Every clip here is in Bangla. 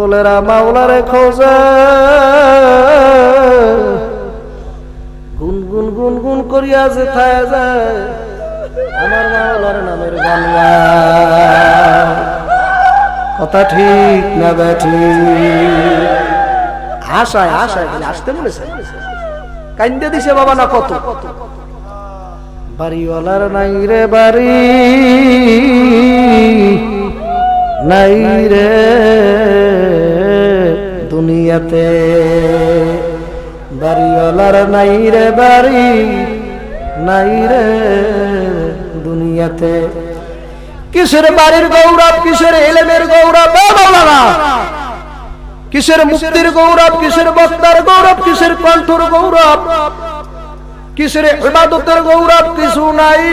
পাগলেরা মাওলারে খোঁজে গুনগুন গুনগুন করিয়া যেথায় যায় আমার মাওলার নামের গান গায়। কথা ঠিক না বেঠিক? আশায় আশায় আসতে বলেছে, কাইন্দে দিছে বাবা না কত। বাড়িওয়ালার নাই রে বাড়ি, নাই রে দুনিয়াতে, বাড়িওয়ালার নাই রে বাড়ি, নাই রে দুনিয়াতে। কিসের বাড়ির গৌরব, কিসের এলেমের গৌরব বাবা, কিসের মুক্তির গৌরব, কিসের বক্তার গৌরব, কিসের কণ্ঠর গৌরব, কিসের ইবাদতের গৌরব, কিছু নাই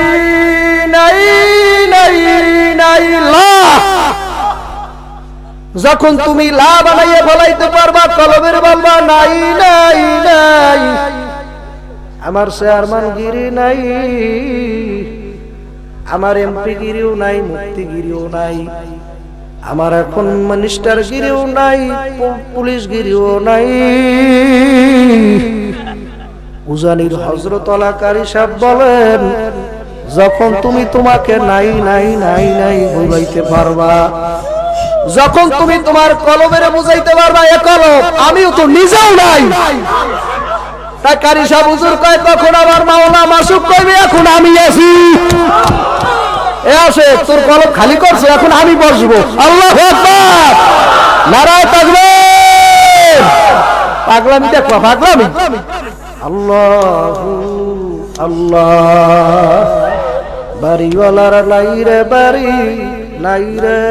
নাই নাই নাই। যখন তুমি লা বানাইয়ে ফলাইতে পারবা কলবের বলবা নাই নাই নাই। আমার চেয়ারম্যান গিরি নাই, আমার এমপি গিরিও নাই, মুক্তি গিরিও নাই, আমার এখন মিনিস্টার গিরিও নাই, পুলিশ গিরিও নাই। উজানির হযরত আলাকারী সাহেব বলেন, যখন তুমি তোমাকে নাই নাই নাই নাই বুঝাইতে পারবা, যখন তুমি তোমার কলবের বুঝাইতে পারবা এ কলব আমিও তো নিজেও নাই, তাই কারি সাহেব হুজুর কয় তখন আমার মাওলা মাসুক কইবে এখন আমি আছি। এ আসে তোর কলব খালি করছে, এখন আমি বসবো। আল্লাহু আকবার, নারায়ে তাকবীর। পাগলামি দেখো, পাগলামি। আল্লাহু আল্লাহ, বাড়িওয়ালার নাই রে বাড়ি, নাই রে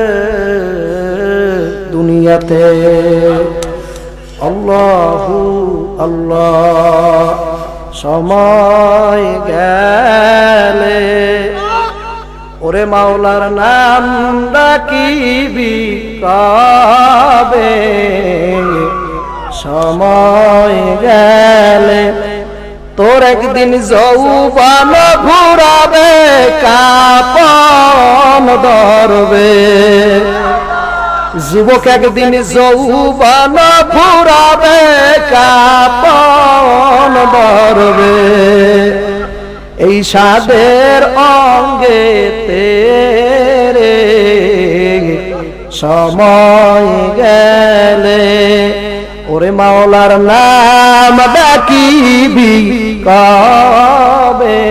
দুনিয়াতে। আল্লাহু আল্লাহ, সময় গেলে ওরে মাওলার নাম ডাকিবি কবে, সময় গেলে তোর একদিন যৌবন ঘুরাবে, কাপন ধরবে। যুবক একদিন যৌবন ঘুরাবে, কাপন ধরবে। এই সাদের অঙ্গে তেরে সময় গেলে ওরে মাওলার নাম ডাকিবি কবে,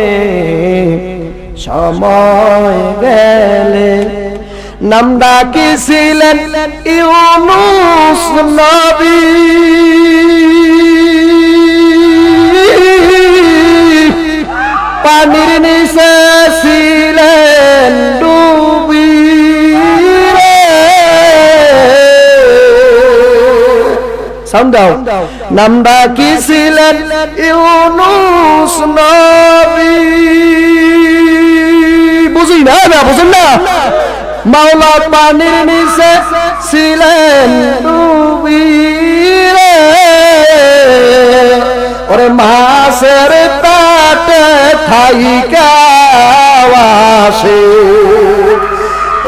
সময় গেলে। নাম ডাকিছিলেন ইউনূস নবী, পানির নিচে ছিলেন ডুবি রে। সাউন্ড দাও। নাম ডাকিছিলেন ইউনূস নবী, বুঝি না বুঝুন না। মাওলা পানির নিচে ছিলেন ডুবি রে, ওরে মাছের পেটে থাইকা আসে,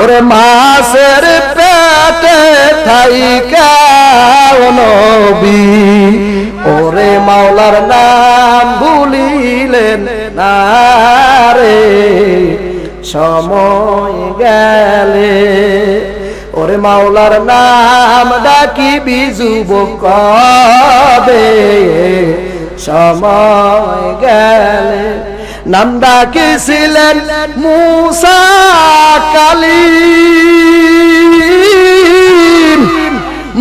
ওরে মাছের পেটে থাইকা নবী, ওরে মাওলার নাম ভুলিলেন না রে, সময় গেলে ওরে মাওলার নাম ডাকিবি যুবক কবে, সময় গেলে। নাম ডাকিছিলেন মূসা কালীম,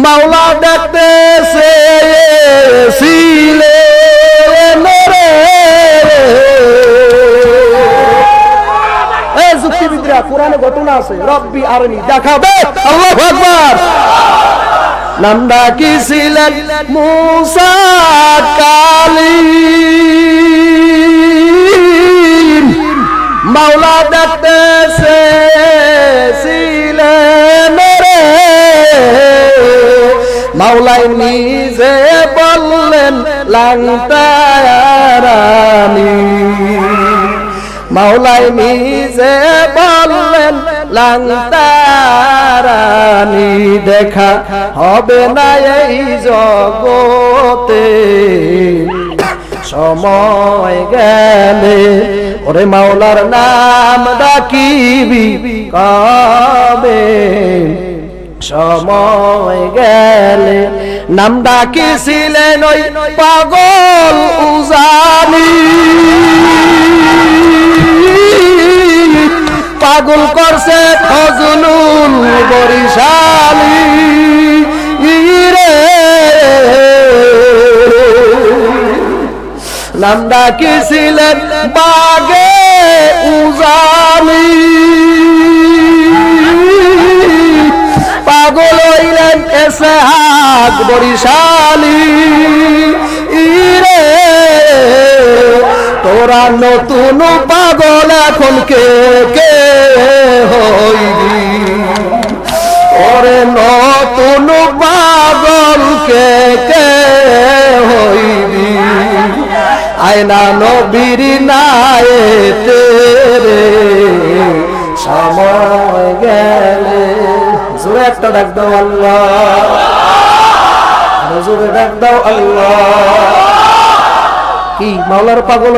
মাওলা ডাকতেছে ছিলেন রে। যুক্তিবিদরা কোরআনে ঘটনা আছে, রব্বি আরনি দেখাবে। আল্লাহু আকবার। নাম ডাকিছিলেন মূসা কালীম, মাওলা ডাকতেছে ছিলেন রে। মাওলাই নিজে বললেন লাংতারানি, মাওলাই নিজে বললেন লাংতারানি। জানি দেখা হবে না এই জগতে, সময় গেলে ওরে মাওলার নাম ডাকিবি কবে, সময় গেলে। নাম ডাকিছিলেন ওই পাগল উজানি, পাগল করছে ফজলুল বরিশালী রে, নাম ডাকিছিলেন বাগে উজানি, পাগল হইলেন এসহাক বরিশালী রে। তোরা নতুন পাগল এখন কে কে হইবি, ওরে নতুন পাগল কে কে হইবি, আয়না নবীর নায়েতে রে, সময় গেলে। জোরে একটা ডাক দাও আল্লাহ, জোরে ডাক দাও আল্লাহ। কি মাওলার পাগল